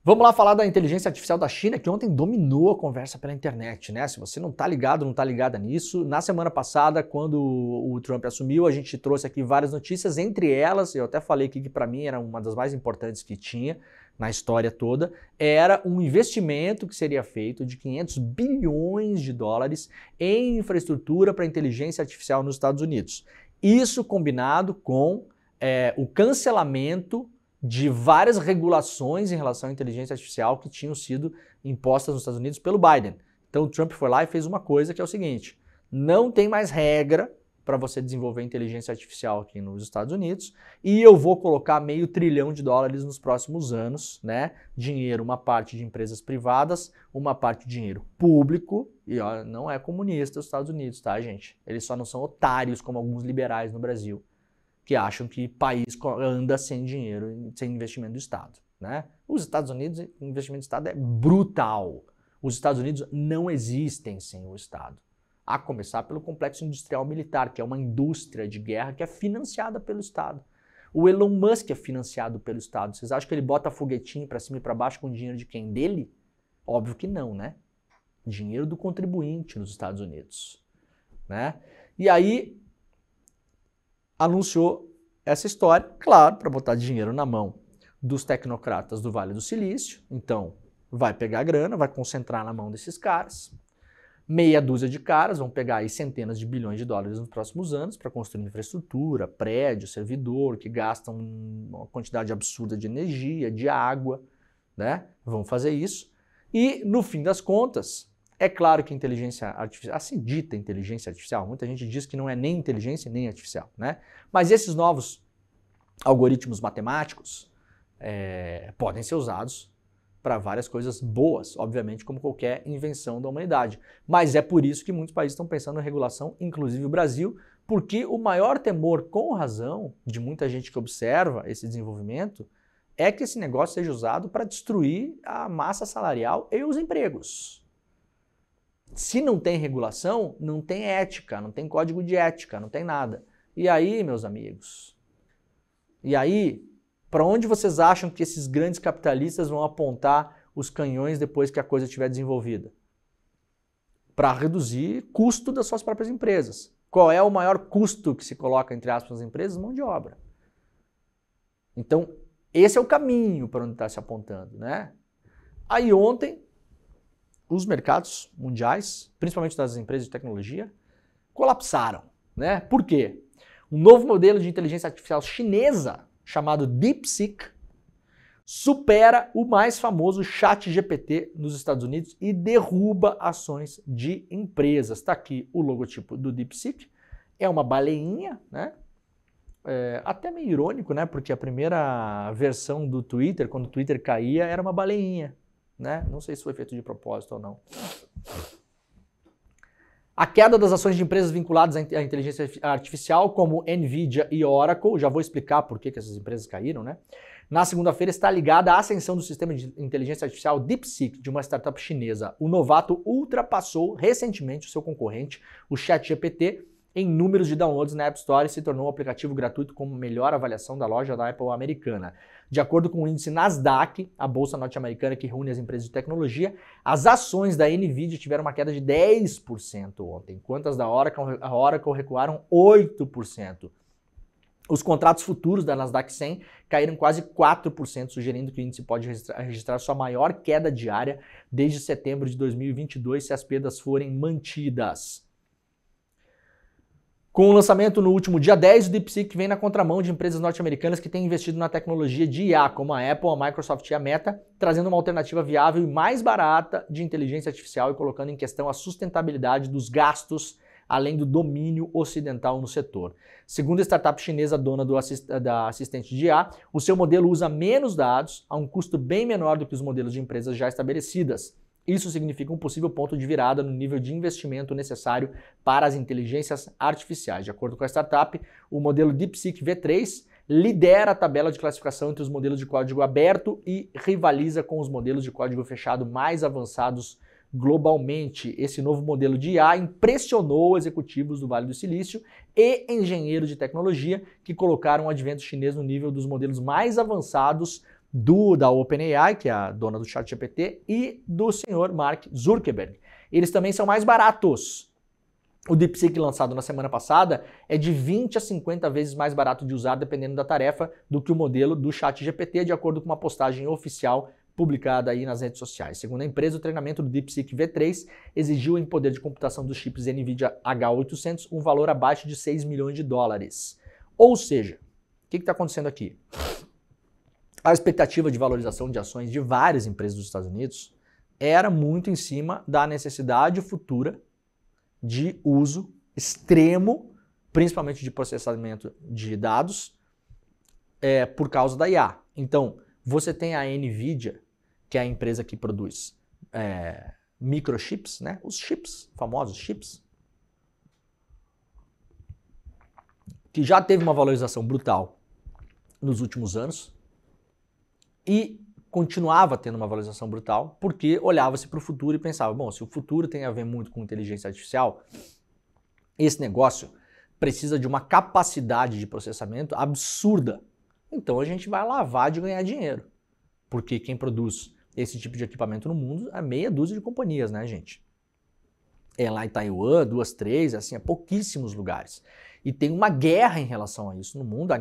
Vamos lá falar da inteligência artificial da China, que ontem dominou a conversa pela internet, né? Se você não tá ligado, não tá ligada nisso, na semana passada, quando o Trump assumiu, a gente trouxe aqui várias notícias, entre elas, eu até falei aqui que para mim era uma das mais importantes que tinha na história toda, era um investimento que seria feito de 500 bilhões de dólares em infraestrutura para inteligência artificial nos Estados Unidos. Isso combinado com o cancelamento de várias regulações em relação à inteligência artificial que tinham sido impostas nos Estados Unidos pelo Biden. Então o Trump foi lá e fez uma coisa que é o seguinte: não tem mais regra para você desenvolver inteligência artificial aqui nos Estados Unidos e eu vou colocar $500 bilhão nos próximos anos, né? Dinheiro, uma parte de empresas privadas, uma parte de dinheiro público, e ó, não é comunista os Estados Unidos, tá, gente? Eles só não são otários como alguns liberais no Brasil, que acham que país anda sem dinheiro, sem investimento do Estado, né? Os Estados Unidos, o investimento do Estado é brutal. Os Estados Unidos não existem sem o Estado. A começar pelo complexo industrial militar, que é uma indústria de guerra que é financiada pelo Estado. O Elon Musk é financiado pelo Estado. Vocês acham que ele bota foguetinho para cima e para baixo com dinheiro de quem? Dele? Óbvio que não, né? Dinheiro do contribuinte nos Estados Unidos, né? E aí anunciou essa história, claro, para botar dinheiro na mão dos tecnocratas do Vale do Silício. Então, vai pegar a grana, vai concentrar na mão desses caras. Meia dúzia de caras vão pegar aí centenas de bilhões de dólares nos próximos anos para construir infraestrutura, prédio, servidor, que gastam uma quantidade absurda de energia, de água, né? Vão fazer isso. E, no fim das contas, é claro que a inteligência artificial, assim dita inteligência artificial, muita gente diz que não é nem inteligência nem artificial, né? Mas esses novos algoritmos matemáticos podem ser usados para várias coisas boas, obviamente, como qualquer invenção da humanidade. Mas é por isso que muitos países estão pensando em regulação, inclusive o Brasil, porque o maior temor, com razão, de muita gente que observa esse desenvolvimento, é que esse negócio seja usado para destruir a massa salarial e os empregos. Se não tem regulação, não tem ética, não tem código de ética, não tem nada. E aí, meus amigos? E aí, para onde vocês acham que esses grandes capitalistas vão apontar os canhões depois que a coisa estiver desenvolvida? Para reduzir custo das suas próprias empresas. Qual é o maior custo que se coloca, entre aspas, nas empresas? Mão de obra. Então, esse é o caminho para onde está se apontando, né? Aí ontem, os mercados mundiais, principalmente das empresas de tecnologia, colapsaram, né? Por quê? Um novo modelo de inteligência artificial chinesa, chamado DeepSeek, supera o mais famoso ChatGPT nos Estados Unidos e derruba ações de empresas. Está aqui o logotipo do DeepSeek, é uma baleinha, né? Até meio irônico, né? Porque a primeira versão do Twitter, quando o Twitter caía, era uma baleinha, né? Não sei se foi feito de propósito ou não. A queda das ações de empresas vinculadas à inteligência artificial, como Nvidia e Oracle, já vou explicar por que essas empresas caíram, né? Na segunda-feira está ligada à ascensão do sistema de inteligência artificial DeepSeek, de uma startup chinesa. O novato ultrapassou recentemente o seu concorrente, o ChatGPT, em números de downloads na App Store e se tornou um aplicativo gratuito com melhor avaliação da loja da Apple americana. De acordo com o índice Nasdaq, a bolsa norte-americana que reúne as empresas de tecnologia, as ações da Nvidia tiveram uma queda de 10% ontem, enquanto as da Oracle recuaram 8%. Os contratos futuros da Nasdaq 100 caíram quase 4%, sugerindo que o índice pode registrar sua maior queda diária desde setembro de 2022 se as perdas forem mantidas. Com o lançamento no último dia 10, o DeepSeek vem na contramão de empresas norte-americanas que têm investido na tecnologia de IA, como a Apple, a Microsoft e a Meta, trazendo uma alternativa viável e mais barata de inteligência artificial e colocando em questão a sustentabilidade dos gastos, além do domínio ocidental no setor. Segundo a startup chinesa dona da assistente de IA, o seu modelo usa menos dados a um custo bem menor do que os modelos de empresas já estabelecidas. Isso significa um possível ponto de virada no nível de investimento necessário para as inteligências artificiais. De acordo com a startup, o modelo DeepSeek V3 lidera a tabela de classificação entre os modelos de código aberto e rivaliza com os modelos de código fechado mais avançados globalmente. Esse novo modelo de IA impressionou executivos do Vale do Silício e engenheiros de tecnologia que colocaram o advento chinês no nível dos modelos mais avançados da OpenAI, que é a dona do ChatGPT, e do senhor Mark Zuckerberg. Eles também são mais baratos. O DeepSeek lançado na semana passada é de 20 a 50 vezes mais barato de usar, dependendo da tarefa, do que o modelo do ChatGPT, de acordo com uma postagem oficial publicada aí nas redes sociais. Segundo a empresa, o treinamento do DeepSeek V3 exigiu em poder de computação dos chips NVIDIA H800 um valor abaixo de 6 milhões de dólares. Ou seja, o que está acontecendo aqui? A expectativa de valorização de ações de várias empresas dos Estados Unidos era muito em cima da necessidade futura de uso extremo, principalmente de processamento de dados, por causa da IA. Então, você tem a NVIDIA, que é a empresa que produz microchips, né? Os chips, famosos chips, que já teve uma valorização brutal nos últimos anos e continuava tendo uma valorização brutal porque olhava-se para o futuro e pensava, bom, se o futuro tem a ver muito com inteligência artificial, esse negócio precisa de uma capacidade de processamento absurda. Então a gente vai lavar de ganhar dinheiro, porque quem produz esse tipo de equipamento no mundo é meia dúzia de companhias, né, gente? É lá em Taiwan, 2, 3, assim, é pouquíssimos lugares. E tem uma guerra em relação a isso no mundo.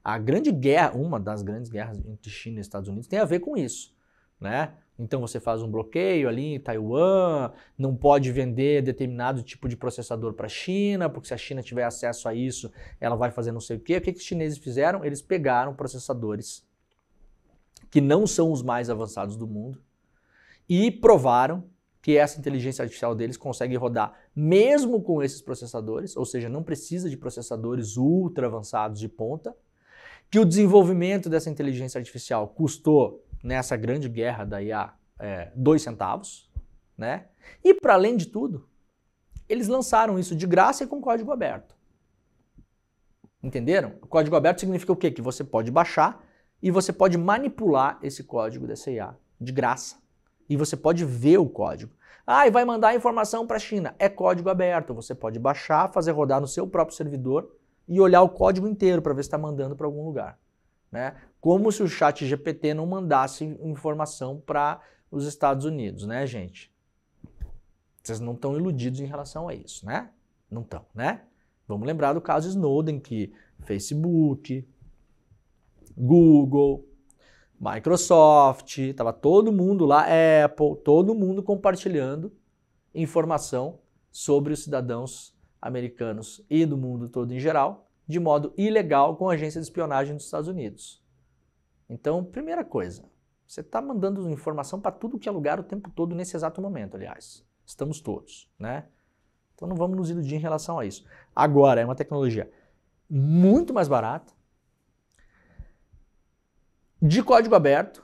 A grande guerra, uma das grandes guerras entre China e Estados Unidos tem a ver com isso, né? Então você faz um bloqueio ali em Taiwan, não pode vender determinado tipo de processador para a China, porque se a China tiver acesso a isso, ela vai fazer não sei o quê. O que os chineses fizeram? Eles pegaram processadores que não são os mais avançados do mundo e provaram que essa inteligência artificial deles consegue rodar mesmo com esses processadores, ou seja, não precisa de processadores ultra avançados de ponta, que o desenvolvimento dessa inteligência artificial custou, nessa grande guerra da IA, 2 centavos, né? E para além de tudo, eles lançaram isso de graça e com código aberto. Entenderam? O código aberto significa o quê? Que você pode baixar e você pode manipular esse código dessa IA de graça. E você pode ver o código. E vai mandar informação para a China. É código aberto. Você pode baixar, fazer rodar no seu próprio servidor e olhar o código inteiro para ver se está mandando para algum lugar, né? Como se o ChatGPT não mandasse informação para os Estados Unidos, né, gente? Vocês não estão iludidos em relação a isso, né? Não estão, né? Vamos lembrar do caso Snowden, que Facebook, Google, Microsoft, estava todo mundo lá, Apple, todo mundo compartilhando informação sobre os cidadãos americanos e do mundo todo em geral, de modo ilegal com a agência de espionagem dos Estados Unidos. Então, primeira coisa, você está mandando informação para tudo que é lugar o tempo todo, nesse exato momento, aliás. Estamos todos, né? Então não vamos nos iludir em relação a isso. Agora, é uma tecnologia muito mais barata, de código aberto,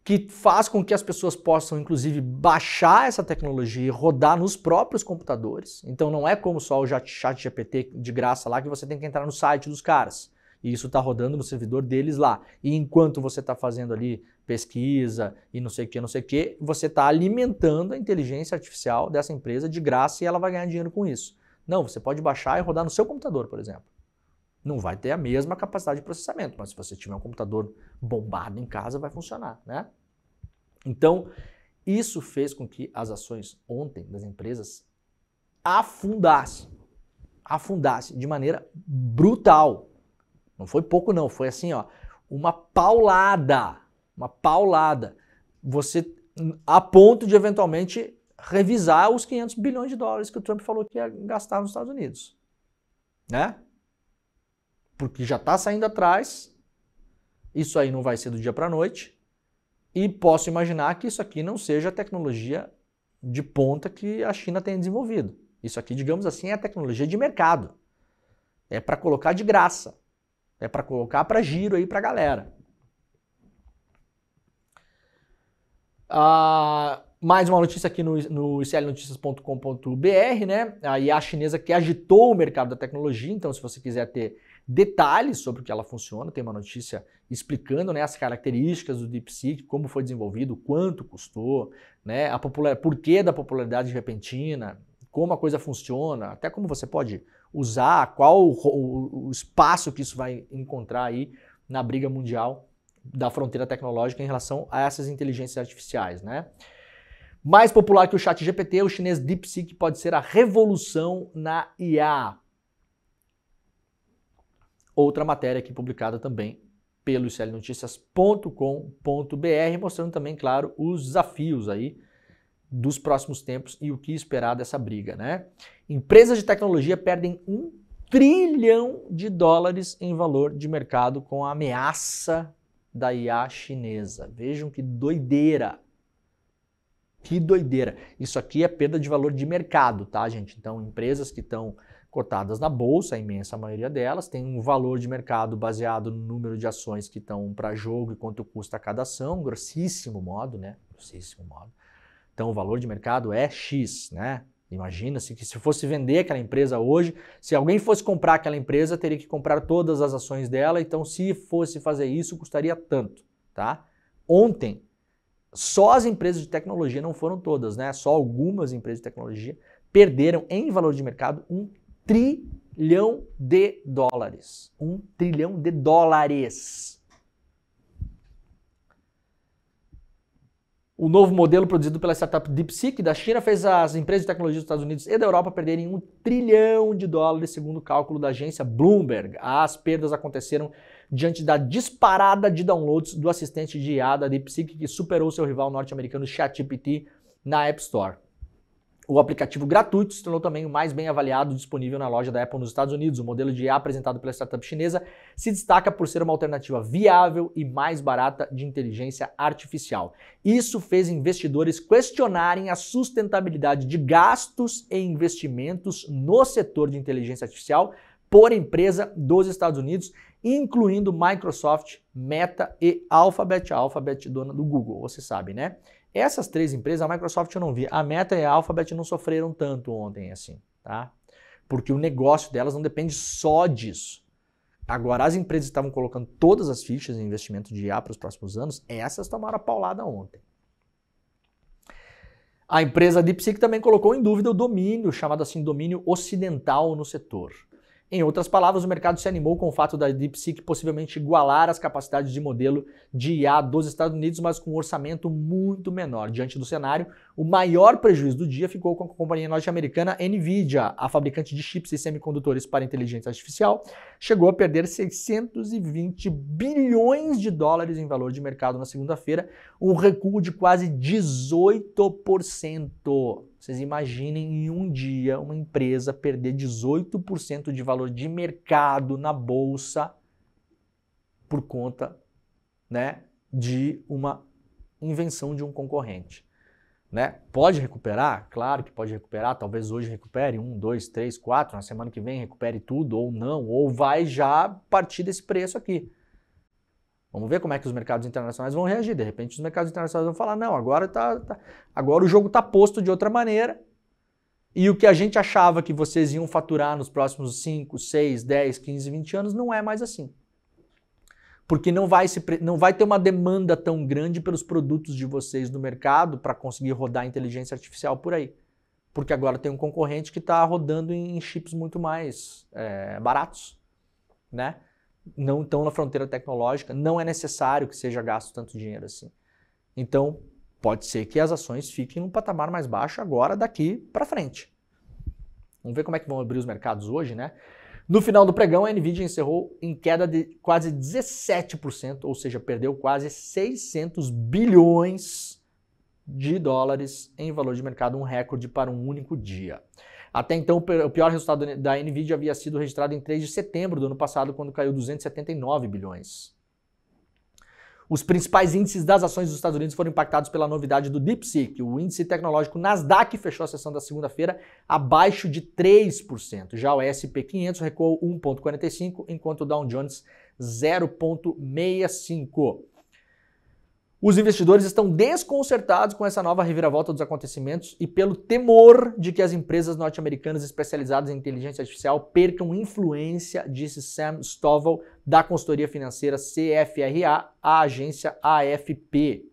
que faz com que as pessoas possam, inclusive, baixar essa tecnologia e rodar nos próprios computadores. Então não é como só o ChatGPT de graça lá, que você tem que entrar no site dos caras. E isso está rodando no servidor deles lá. E enquanto você está fazendo ali pesquisa e não sei o que, você está alimentando a inteligência artificial dessa empresa de graça e ela vai ganhar dinheiro com isso. Não, você pode baixar e rodar no seu computador, por exemplo. Não vai ter a mesma capacidade de processamento, mas se você tiver um computador bombado em casa, vai funcionar, né? Então, isso fez com que as ações ontem das empresas afundassem de maneira brutal. Não foi pouco não, foi assim, ó, uma paulada. Você, a ponto de eventualmente revisar os 500 bilhões de dólares que o Trump falou que ia gastar nos Estados Unidos, né? Porque já está saindo atrás, isso aí não vai ser do dia para a noite, e posso imaginar que isso aqui não seja a tecnologia de ponta que a China tem desenvolvido. Isso aqui, digamos assim, é a tecnologia de mercado. É para colocar de graça. É para colocar para giro aí para a galera. Mais uma notícia aqui no iclnoticias.com.br, né? A IA chinesa que agitou o mercado da tecnologia. Então, se você quiser ter detalhes sobre o que ela funciona, tem uma notícia explicando, né, as características do DeepSeek, como foi desenvolvido, quanto custou, né, porquê da popularidade repentina, como a coisa funciona, até como você pode usar, qual o espaço que isso vai encontrar aí na briga mundial da fronteira tecnológica em relação a essas inteligências artificiais, né? Mais popular que o ChatGPT, o chinês DeepSeek pode ser a revolução na IA. Outra matéria aqui publicada também pelo iclnoticias.com.br, mostrando também, claro, os desafios aí dos próximos tempos e o que esperar dessa briga, né? Empresas de tecnologia perdem $1 trilhão em valor de mercado com a ameaça da IA chinesa. Vejam que doideira. Que doideira. Isso aqui é perda de valor de mercado, tá, gente? Então, empresas que estão cotadas na bolsa, a imensa maioria delas, tem um valor de mercado baseado no número de ações que estão para jogo e quanto custa cada ação, grossíssimo modo, né? Grossíssimo modo. Então, o valor de mercado é X, né? Imagina-se que se fosse vender aquela empresa hoje, se alguém fosse comprar aquela empresa, teria que comprar todas as ações dela, então se fosse fazer isso, custaria tanto, tá? Ontem, só as empresas de tecnologia, não foram todas, né? Só algumas empresas de tecnologia perderam em valor de mercado $1 trilhão. $1 trilhão. O novo modelo produzido pela startup DeepSeek da China fez as empresas de tecnologia dos Estados Unidos e da Europa perderem $1 trilhão, segundo o cálculo da agência Bloomberg. As perdas aconteceram diante da disparada de downloads do assistente de IA da DeepSeek, que superou seu rival norte-americano ChatGPT na App Store. O aplicativo gratuito se tornou também o mais bem avaliado disponível na loja da Apple nos Estados Unidos. O modelo de IA apresentado pela startup chinesa se destaca por ser uma alternativa viável e mais barata de inteligência artificial. Isso fez investidores questionarem a sustentabilidade de gastos e investimentos no setor de inteligência artificial por empresa dos Estados Unidos, incluindo Microsoft, Meta e Alphabet. A Alphabet, dona do Google, você sabe, né? Essas três empresas, a Microsoft eu não vi, a Meta e a Alphabet não sofreram tanto ontem assim, tá? Porque o negócio delas não depende só disso. Agora, as empresas que estavam colocando todas as fichas em investimento de IA para os próximos anos, essas tomaram a paulada ontem. A empresa DeepSeek também colocou em dúvida o domínio, chamado assim domínio ocidental no setor. Em outras palavras, o mercado se animou com o fato da DeepSeek possivelmente igualar as capacidades de modelo de IA dos Estados Unidos, mas com um orçamento muito menor. Diante do cenário, o maior prejuízo do dia ficou com a companhia norte-americana NVIDIA, a fabricante de chips e semicondutores para inteligência artificial, chegou a perder $620 bilhões em valor de mercado na segunda-feira, um recuo de quase 18%. Vocês imaginem em um dia uma empresa perder 18% de valor de mercado na bolsa por conta, né, de uma invenção de um concorrente. Né? Pode recuperar? Claro que pode recuperar, talvez hoje recupere 1, 2, 3, 4, na semana que vem recupere tudo ou não, ou vai já partir desse preço aqui. Vamos ver como é que os mercados internacionais vão reagir. De repente os mercados internacionais vão falar, não, agora o jogo está posto de outra maneira e o que a gente achava que vocês iam faturar nos próximos 5, 6, 10, 15, 20 anos não é mais assim. Porque não vai ter uma demanda tão grande pelos produtos de vocês no mercado para conseguir rodar inteligência artificial por aí. Porque agora tem um concorrente que está rodando em chips muito mais baratos, né? Não estão na fronteira tecnológica, não é necessário que seja gasto tanto dinheiro assim. Então, pode ser que as ações fiquem num patamar mais baixo agora, daqui para frente. Vamos ver como é que vão abrir os mercados hoje, né? No final do pregão, a Nvidia encerrou em queda de quase 17%, ou seja, perdeu quase $600 bilhões em valor de mercado, um recorde para um único dia. Até então, o pior resultado da Nvidia havia sido registrado em 3 de setembro do ano passado, quando caiu 279 bilhões. Os principais índices das ações dos Estados Unidos foram impactados pela novidade do DeepSeek. O índice tecnológico Nasdaq fechou a sessão da segunda-feira abaixo de 3%. Já o S&P 500 recuou 1,45%, enquanto o Dow Jones 0,65%. Os investidores estão desconcertados com essa nova reviravolta dos acontecimentos e pelo temor de que as empresas norte-americanas especializadas em inteligência artificial percam influência, disse Sam Stovall, da consultoria financeira CFRA, à agência AFP.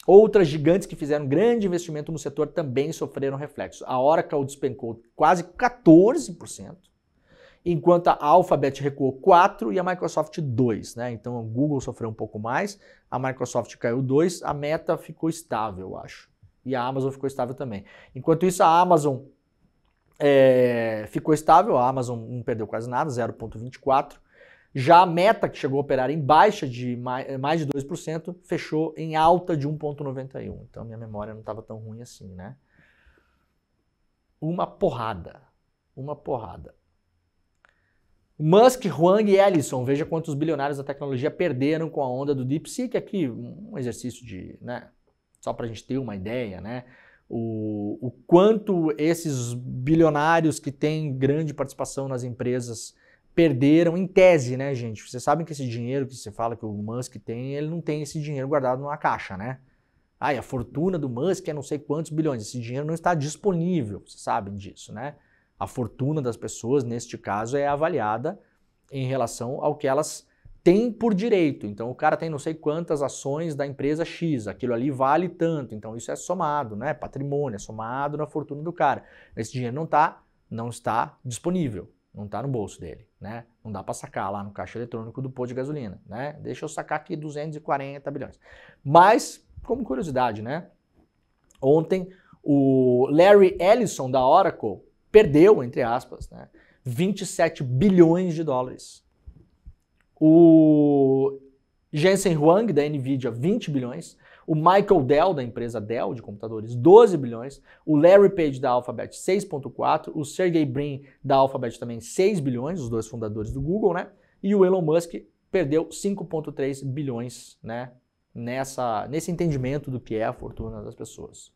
Outras gigantes que fizeram grande investimento no setor também sofreram reflexos. A Oracle despencou quase 14%. enquanto a Alphabet recuou 4 e a Microsoft 2, né? Então o Google sofreu um pouco mais, a Microsoft caiu 2, a Meta ficou estável, eu acho. E a Amazon ficou estável também. Enquanto isso, a Amazon ficou estável, a Amazon não perdeu quase nada, 0,24. Já a Meta, que chegou a operar em baixa de mais de 2%, fechou em alta de 1,91. Então minha memória não estava tão ruim assim, né? Uma porrada. Musk, Huang e Ellison, veja quantos bilionários da tecnologia perderam com a onda do DeepSeek. Aqui um exercício de, né, só para a gente ter uma ideia, né? O quanto esses bilionários que têm grande participação nas empresas perderam, em tese, né, gente? Vocês sabem que esse dinheiro que você fala que o Musk tem, ele não tem esse dinheiro guardado numa caixa, né? Ah, e a fortuna do Musk é não sei quantos bilhões. Esse dinheiro não está disponível, vocês sabem disso, né? A fortuna das pessoas, neste caso, é avaliada em relação ao que elas têm por direito. Então, o cara tem não sei quantas ações da empresa X, aquilo ali vale tanto. Então, isso é somado, né? Patrimônio, é somado na fortuna do cara. Esse dinheiro não está disponível, não está no bolso dele, né? Não dá para sacar lá no caixa eletrônico do posto de gasolina, né? Deixa eu sacar aqui 240 bilhões. Mas, como curiosidade, né? Ontem, o Larry Ellison, da Oracle, perdeu, entre aspas, né, 27 bilhões de dólares. O Jensen Huang, da NVIDIA, 20 bilhões. O Michael Dell, da empresa Dell, de computadores, 12 bilhões. O Larry Page, da Alphabet, 6,4. O Sergey Brin, da Alphabet, também 6 bilhões, os dois fundadores do Google, né? E o Elon Musk perdeu 5,3 bilhões, né, nesse entendimento do que é a fortuna das pessoas.